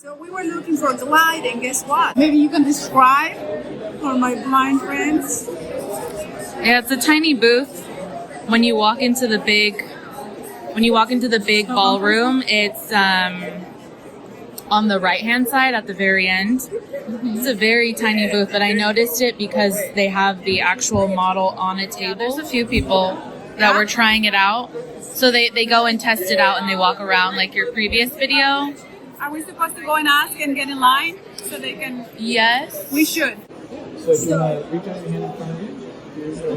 So we were looking for Glide, and guess what? Maybe you can describe for my blind friends. Yeah, it's a tiny booth. When you walk into the big ballroom, it's on the right-hand side at the very end. It's a very tiny booth, but I noticed it because they have the actual model on a table. There's a few people that were trying it out. So they go and test it out and they walk around like your previous video. Are we supposed to go and ask and get in line so they can? Yes. We should. So if you want to reach out your hand in front of you. Here's our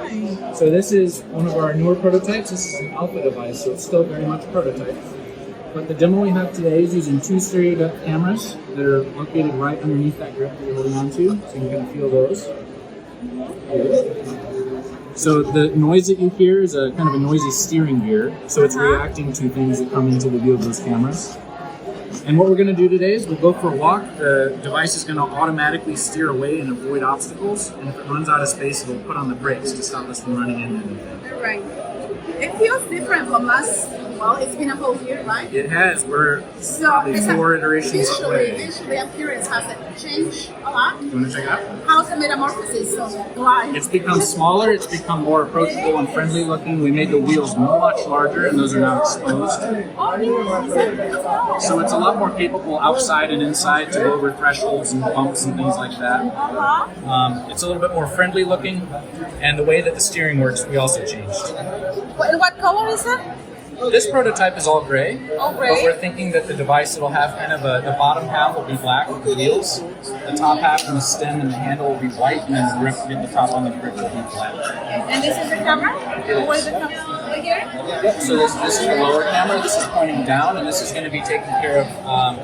handle. So this is one of our newer prototypes. This is an alpha device, so it's still very much prototype. But the demo we have today is using two stereo depth cameras that are located right underneath that grip that you're holding on to, so you can feel those. So the noise that you hear is a kind of a noisy steering gear, so it's reacting to things that come into the view of those cameras. And what we're going to do today is we'll go for a walk. The device is going to automatically steer away and avoid obstacles, and if it runs out of space, it'll put on the brakes to stop us from running into anything. Right. It feels different from last. Well, it's been a whole year, right? It has. We're probably 4 iterations away. Visually, I'm curious, has it changed a lot? You want to check it out? How's the metamorphosis of Glide? It's become smaller, it's become more approachable and friendly looking. We made the wheels much larger and those are now exposed. So it's a lot more capable outside and inside to go over thresholds and bumps and things like that. It's a little bit more friendly looking, and the way that the steering works we also changed. What color is it? This prototype is all gray, All gray? but we're thinking that the device will have kind of the bottom half will be black with the wheels, the top half and the stem and the handle will be white, and then the grip at the top on the grip will be black. And this is the camera? Where is the camera? Over here? Yep, so this is the lower camera, this is pointing down, and this is going to be taking care of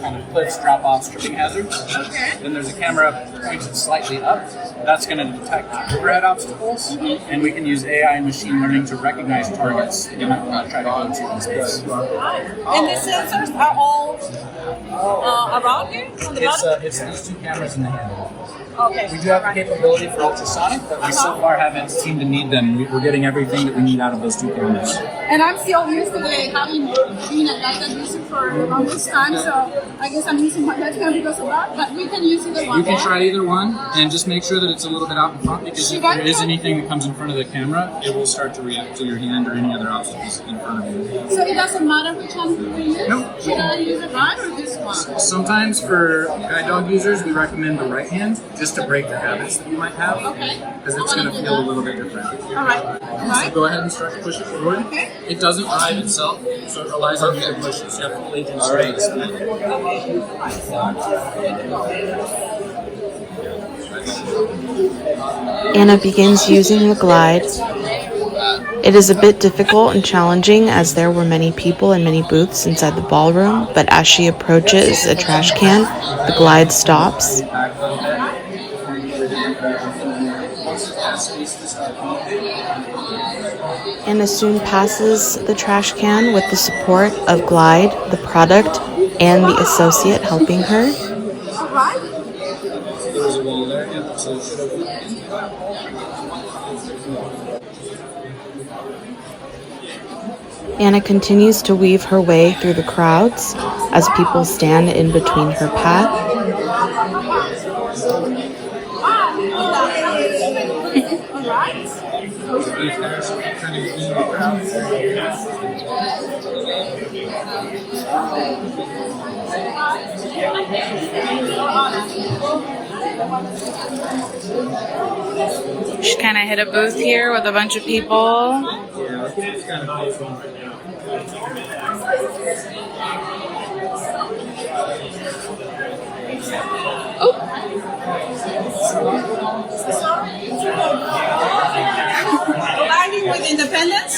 kind of cliffs, drop-offs, tripping hazards. Okay. Then there's a camera pointed slightly up, that's going to detect overhead obstacles, and we can use AI and machine learning to recognize targets that you might want to try to go to in space. And the sensors are all around here on the bottom? It's these two cameras in the handle. Okay. We do have the capability for ultrasonic, but we so far haven't seemed to need them. We're getting everything that we need out of those two cameras. And I'm still used to having been a Glide user for the longest time, so I guess I'm using my left hand because of that, but we can use either one. You can try either one, and just make sure that it's a little bit out in front, because if there is anything that comes in front of the camera, it will start to react to your hand or any other obstacles in front of you. So it doesn't matter which hand we use? Nope. Should I use it right or this one? Sometimes for guide dog users, we recommend the right hand, just to break the habits that you might have, because it's going to feel a little bit different. All right. So go ahead and start to push it forward. Okay. It doesn't drive itself, so it relies on you to push it. So you have full agency. Anna begins using the Glide. It is a bit difficult and challenging as there were many people and many booths inside the ballroom, but as she approaches a trash can, the Glide stops. Anna soon passes the trash can with the support of Glide, the product, and the associate helping her. Anna continues to weave her way through the crowds as people stand in between her path. She kind of hit a booth here with a bunch of people. Gliding with independence?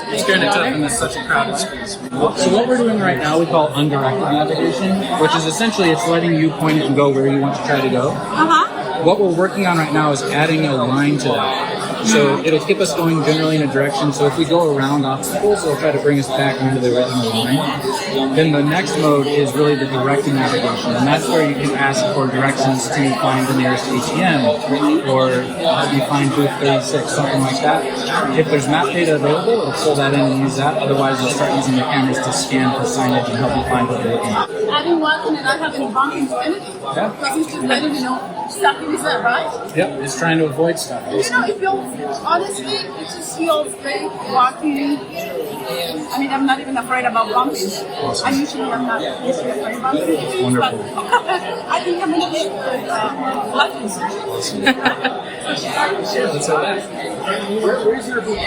It's kind of tough in such a crowded space. So what we're doing right now we call undirected navigation, which is essentially it's letting you point and go where you want to try to go. What we're working on right now is adding a line to that. So it'll keep us going generally in a direction. So if we go around obstacles, it'll try to bring us back into the original line. Then the next mode is really the direct navigation, and that's where you can ask for directions to find the nearest ATM, or how do you find booth 36, something like that. If there's map data available, it'll pull that in and use that. Otherwise, you'll start using the cameras to scan for signage and help you find what you're looking at. I've been walking and I haven't bumped into anything. Yeah. Because it's just letting me know stuff is there, right? Yep, it's trying to avoid stuff. You know, it feels, honestly, it just feels great walking. I mean, I'm not even afraid about bumping. Awesome. I usually am not usually afraid about bumping. Wonderful. But I think I'm going to get lucky. Awesome. Sure, let's have that. Where's your booth?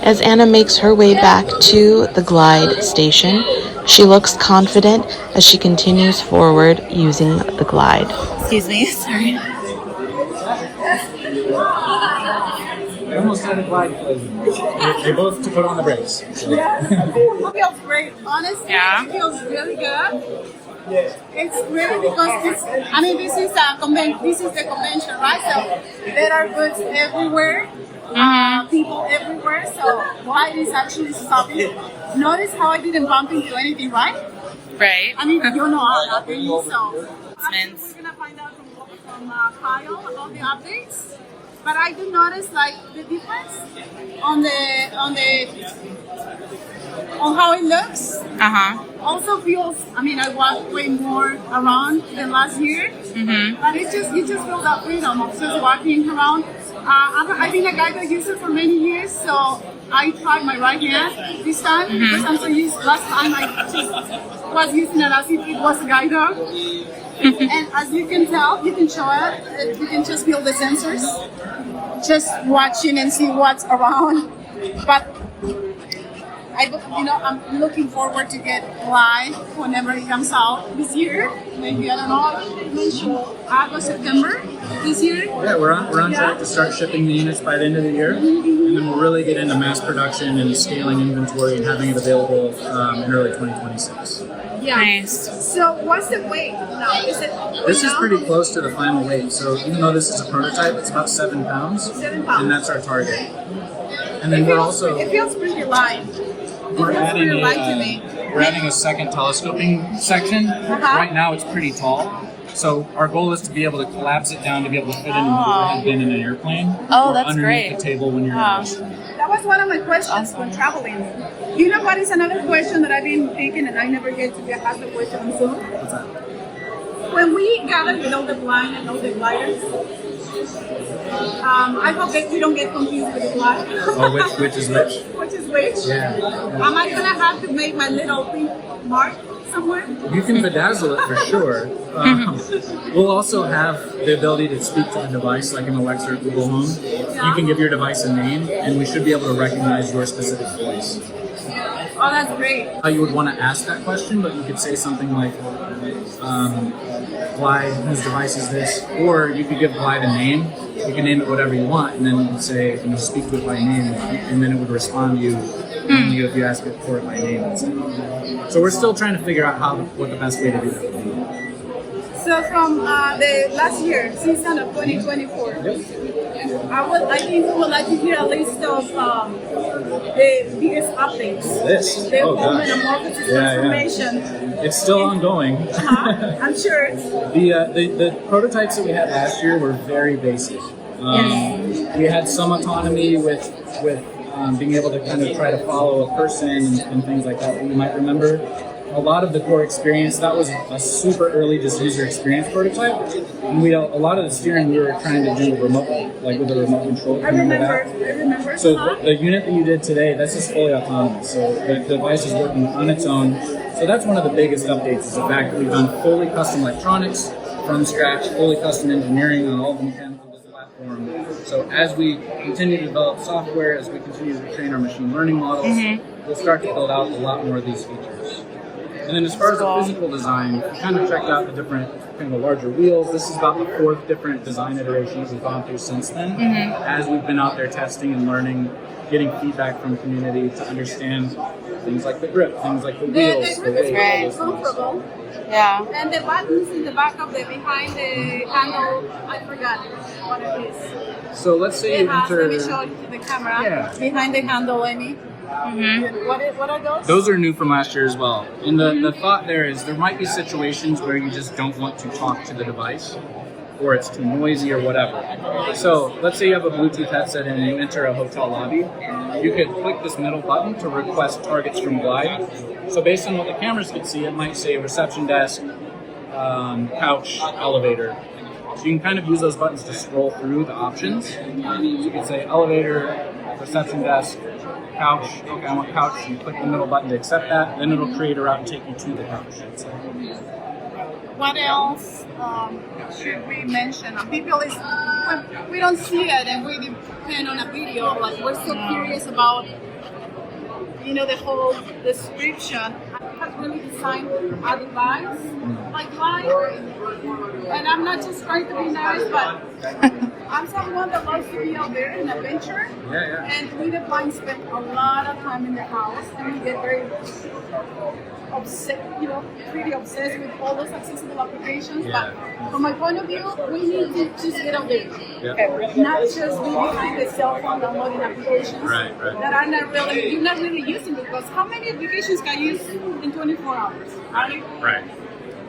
As Anna makes her way back to the glide station, she looks confident as she continues forward using the glide. Excuse me, sorry. I almost had a glide closing. They both to put on the brakes. So. Yeah, it feels great. Honestly, Yeah. it feels really good. It's really because this is the convention, right? So there are goods everywhere, people everywhere. So why is actually stopping? Notice how I didn't bump into anything, right? Right. I mean, you know I'm not doing so. Announcements. We're gonna find out from Kyle about the updates. But I do notice like the difference on how it looks. Also feels. I mean, I walk way more around than last year, but you just feel that freedom of just walking around. I've been a guide user for many years, so I tried my right hand this time because I'm so used. Last time I just was using it as if it was a guide dog. And as you can tell, you can show it. You can just feel the sensors, just watching and see what's around. But I'm looking forward to get live whenever it comes out this year. Maybe I don't know, August, September this year. Yeah, we're on track to start shipping the units by the end of the year, and then we'll really get into mass production and scaling inventory and having it available in early 2026. Yeah. Nice. So what's the weight now? This is pretty close to the final weight. So even though this is a prototype, it's about 7 pounds. 7 pounds. And that's our target. And then It feels pretty light. we're adding really light to me. we're adding a second telescoping section. Right now it's pretty tall. So our goal is to be able to collapse it down to be able to fit in an overhead bin in an airplane. Oh, or that's underneath great. the table when you're in Wow. a restaurant. That was one of my questions when traveling. You know what is another question that I've been thinking and I never get to ask the question on Zoom? What's that? When we gather with all the blind and all the gliders, I hope that we don't get confused with the glide. Oh, which is which? Which is which? Yeah. Am I gonna have to make my little pink mark somewhere? You can bedazzle it for sure. We'll also have the ability to speak to the device like an Alexa or Google Home. You can give your device a name, and we should be able to recognize your specific voice. Oh, that's great. You would want to ask that question, but you could say something like, Glide, whose device is this? Or you could give Glide a name. You can name it whatever you want, and then you would say, speak to it by name, and then it would respond to you only if you ask it for it by name. So we're still trying to figure out what the best way to do that would be. So from the last year, CSUN of 2024, I think we would like to hear a list of the biggest updates. This? The Oh, home gosh. and amorphous Yeah. transformation. It's still ongoing. I'm sure. The prototypes that we had last year were very basic. We had some autonomy with being able to kind of try to follow a person and things like that you might remember. A lot of the core experience, that was a super early just user experience prototype. And a lot of the steering we were trying to do remotely, like with a remote control. I remember. So the unit that you did today, that's just fully autonomous. So the device is working on its own. So that's one of the biggest updates is the fact that we've done fully custom electronics from scratch, fully custom engineering on all the mechanical of the platform. So as we continue to develop software, as we continue to train our machine learning models, we'll start to build out a lot more of these features. And then as far as the physical design, we kind of checked out the different, kind of larger wheels. This is about the 4th different design iterations we've gone through since then. As we've been out there testing and learning, getting feedback from the community to understand things like the grip, things like the wheels, The grip is weight, very all those things. comfortable. Yeah. And the buttons in the back of the behind the handle, I forgot what it is. So let's say It you has, enter. let me show it to the camera. Yeah. Behind the handle, Amy. What are those? Those are new from last year as well. And the thought there is there might be situations where you just don't want to talk to the device, or it's too noisy or whatever. So let's say you have a Bluetooth headset and you enter a hotel lobby. You could click this middle button to request targets from Glide. So based on what the cameras can see, it might say reception desk, couch, elevator. So you can kind of use those buttons to scroll through the options. So you can say elevator, reception desk, couch. Okay, I want couch. You click the middle button to accept that. Then it'll create a route and take you to the couch. What else should we mention? People is when we don't see it and we depend on a video. Like we're so curious about, the whole description. I have really designed a device like mine, and I'm not just trying to be nice, but I'm someone that loves to be out there in adventure. Yeah. And we the blind spend a lot of time in the house, and we get very pretty obsessed with all those accessible applications. Yeah. But from my point of view, we need to just get out there. Yeah. Not just be behind the cell phone downloading applications Right. that are you're not really using, because how many applications can you use in 24 hours? Right? Right.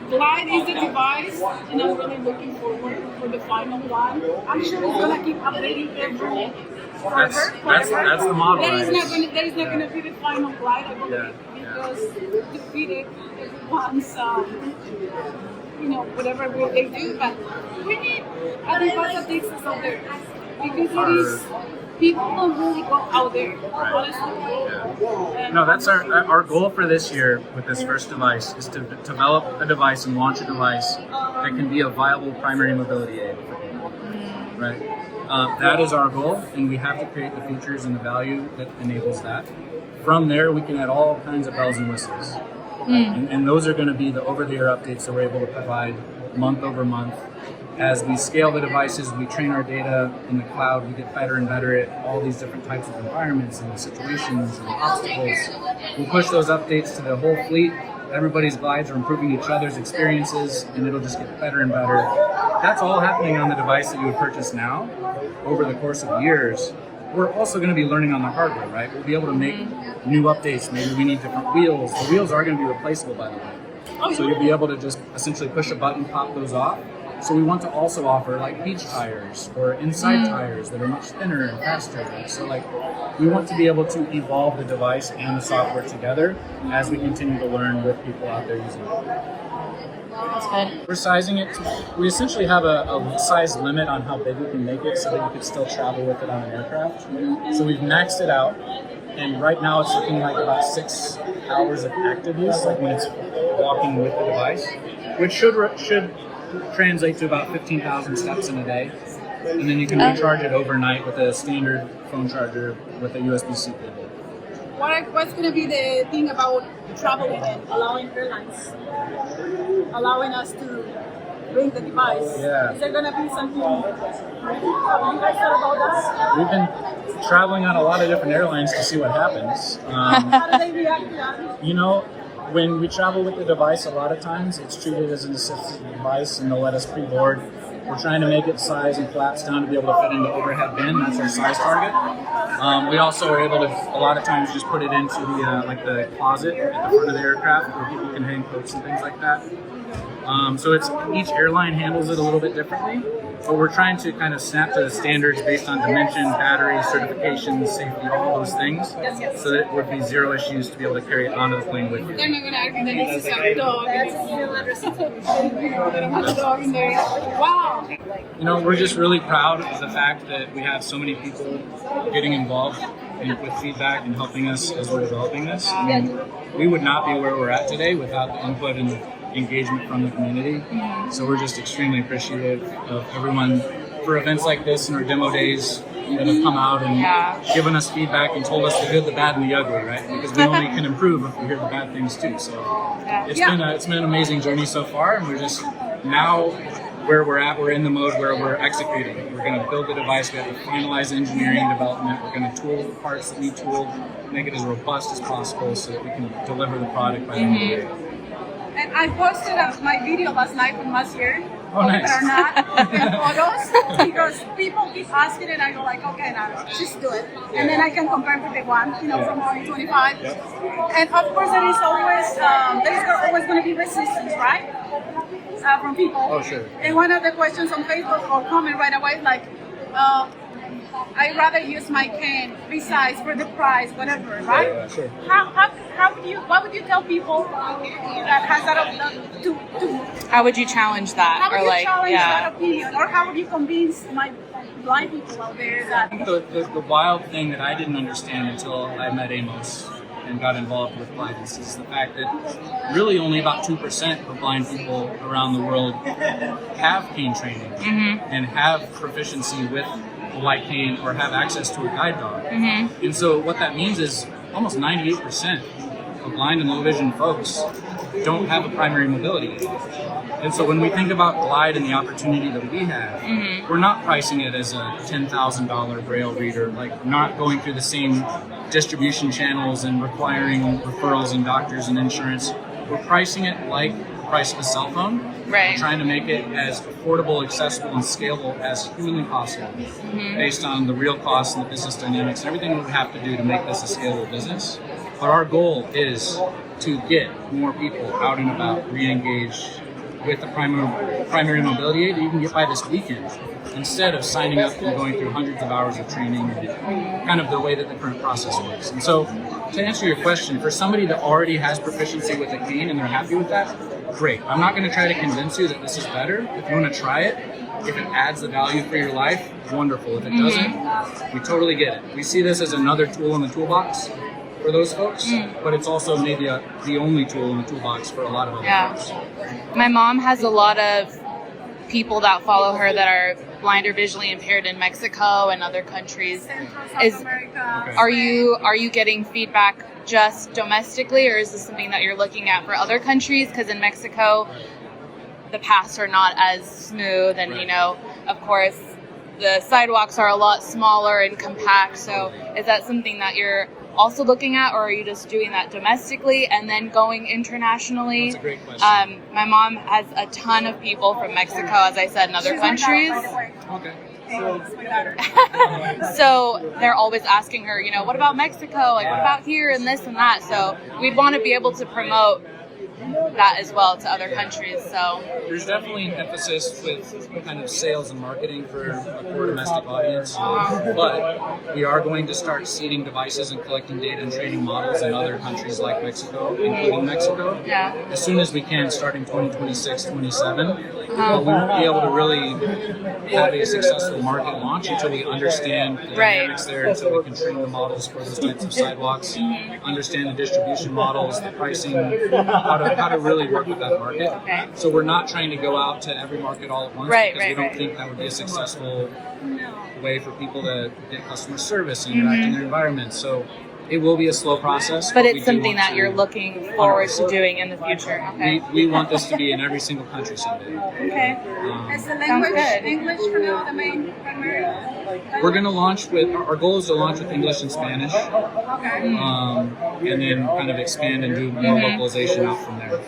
Glide is the device, and I'm really looking forward for the final one. I'm sure it's gonna keep updating every That's the model, There is right? there is not gonna be the final Glide, I believe, because defeated everyone's whatever will they do. But we need a device that takes us out there, because it is people don't really go out there, honestly. No, that's our goal for this year with this first device is to develop a device and launch a device that can be a viable primary mobility aid for people. Right? That is our goal, and we have to create the features and the value that enables that. From there, we can add all kinds of bells and whistles. And those are going to be the over-the-air updates that we're able to provide month over month. As we scale the devices, we train our data in the cloud, we get better and better at all these different types of environments and situations and obstacles. We push those updates to the whole fleet. Everybody's glides are improving each other's experiences, and it'll just get better and better. That's all happening on the device that you would purchase now over the course of years. We're also going to be learning on the hardware, right? We'll be able to make new updates. Maybe we need different wheels. The wheels are going to be replaceable, by the way. So you'll be able to just essentially push a button, pop those off. So we want to also offer like beach tires or inside tires that are much thinner and faster. So we want to be able to evolve the device and the software together as we continue to learn with people out there using it. That's good. We're sizing it. We essentially have a size limit on how big we can make it so that you could still travel with it on an aircraft. So we've maxed it out, and right now it's looking like about 6 hours of active use, like when it's walking with the device, which should translate to about 15,000 steps in a day. And then you can recharge it overnight with a standard phone charger with a USB-C cable. What's going to be the thing about traveling and allowing airlines, allowing us to bring the device? Yeah. Is there going to be something? Have you guys thought about that? We've been traveling on a lot of different airlines to see what happens. How do they react to that? When we travel with the device, a lot of times it's treated as an assistive device and they'll let us pre-board. We're trying to make it size and flaps down to be able to fit into overhead bin. That's our size target. We also are able to, a lot of times, just put it into the closet at the front of the aircraft where people can hang coats and things like that. So each airline handles it a little bit differently, but we're trying to kind of snap to the standards based on dimension, battery, certifications, safety, all those things, so that it would be zero issues to be able to carry it onto the plane with you. They're not going to argue that this is a dog. They don't have a dog in there. Wow. We're just really proud of the fact that we have so many people getting involved with feedback and helping us as we're developing this. We would not be where we're at today without the input and engagement from the community. So we're just extremely appreciative of everyone for events like this and our demo days that have come out and given us feedback and told us the good, the bad, and the ugly, right? Because we only can improve if we hear the bad things too. So it's been an amazing journey so far, and we're just now where we're at. We're in the mode where we're executing. We're going to build the device. We have to finalize engineering and development. We're going to tool the parts that need tooled, make it as robust as possible so that we can deliver the product by the end of the day. And I posted my video last night from last year. Oh, nice. Believe it or not, in photos, because people keep asking and I go like, okay, now just do it. And then I can compare with the one, from 2025. And of course, there is always going to be resistance, right? From people. Oh, sure. And one of the questions on Facebook or comment right away is like, I'd rather use my cane besides for the price, whatever, right? Yeah, sure. What would you tell people that has that to How would you challenge that? how would or you like, challenge yeah. that opinion, or how would you convince my blind people out there that The wild thing that I didn't understand until I met Amos and got involved with Glidance is the fact that really only about 2% of blind people around the world have cane training and have proficiency with a white cane or have access to a guide dog. And so what that means is almost 98% of blind and low vision folks don't have a primary mobility aid. And so when we think about Glide and the opportunity that we have, we're not pricing it as a $10,000 Braille reader, like not going through the same distribution channels and requiring referrals and doctors and insurance. We're pricing it like the price of a cell phone. Right. We're trying to make it as affordable, accessible, and scalable as humanly possible based on the real costs and the business dynamics and everything we would have to do to make this a scalable business. But our goal is to get more people out and about, re-engaged with the primary mobility aid that you can get by this weekend, instead of signing up and going through hundreds of hours of training and kind of the way that the current process works. And so, to answer your question, for somebody that already has proficiency with a cane and they're happy with that, great. I'm not going to try to convince you that this is better. If you want to try it, if it adds the value for your life, wonderful. If it doesn't, we totally get it. We see this as another tool in the toolbox for those folks, but it's also maybe the only tool in the toolbox for a lot of other folks. My mom has a lot of people that follow her that are blind or visually impaired in Mexico and other countries. South America? Okay. Are you getting feedback just domestically, or is this something that you're looking at for other countries? Because in Mexico, the paths are not as smooth, and of course, the sidewalks are a lot smaller and compact. So, is that something that you're also looking at, or are you just doing that domestically and then going internationally? That's a great question. My mom has a ton of people from Mexico, as I said, in other countries. Okay. So they're always asking her, what about Mexico? Like, what about here and this and that? So we'd want to be able to promote that as well to other countries. So there's definitely an emphasis with kind of sales and marketing for a core domestic audience, but we are going to start seeding devices and collecting data and training models in other countries like Mexico, including Mexico, as soon as we can, starting 2026, 27. But we won't be able to really have a successful market launch until we understand the dynamics there, until we can train the models for those types of sidewalks, understand the distribution models, the pricing, how to really work with that market. So we're not trying to go out to every market all at once, because we don't think that would be a successful way for people to get customer service and interact in their environment. So it will be a slow process. But it's something that you're looking forward to doing in the future. Okay. We want this to be in every single country someday. Okay. Is the language English for now the main primary? We're going to launch with, our goal is to launch with English and Spanish. Okay. And then kind of expand and do more localization out from there.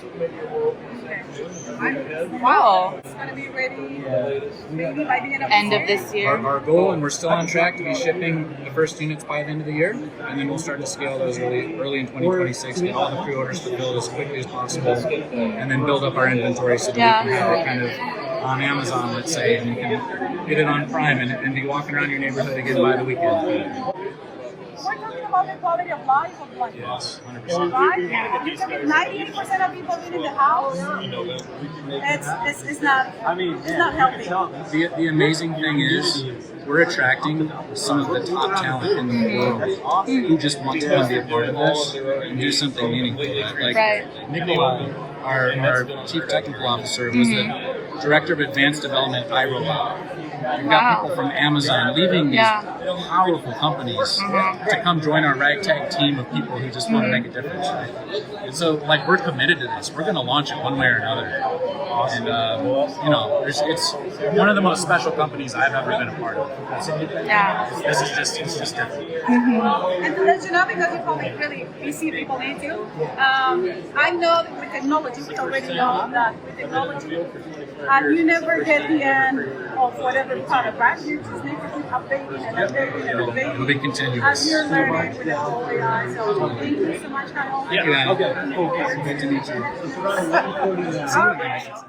Wow. It's going to be ready maybe by the End of this year. Our goal, and we're still on track to be shipping the first units by the end of the year, and then we'll start to scale those early in 2026, get all the pre-orders fulfilled as quickly as possible, and then build up our inventory so that we can have it kind of on Amazon, let's say, and you can get it on Prime and be walking around your neighborhood again by the weekend. We're talking about the quality of life of blind people. Yes, 100%. Right? You can 98% of people live in the house. It's not healthy. The amazing thing is, we're attracting some of the top talent in the world who just want to come be a part of this and do something meaningful. Like Nicola, our chief technical officer, was the director of advanced development at iRobot. We've got people from Amazon leaving these powerful companies to come join our ragtag team of people who just want to make a difference. Right? And so, like, we're committed to this. We're going to launch it one way or another. And, you know, it's one of the most special companies I've ever been a part of. This is just, it's just different. And to let you know, because you probably really busy people need to, I know that with technology, we already know that with technology, you never get the end of whatever product, right? You just need to keep updating and updating and updating. It'll be continuous. As you're learning with the whole AI. So thank you so much, Kyle. Thank you, Anna. Good to meet you. All right.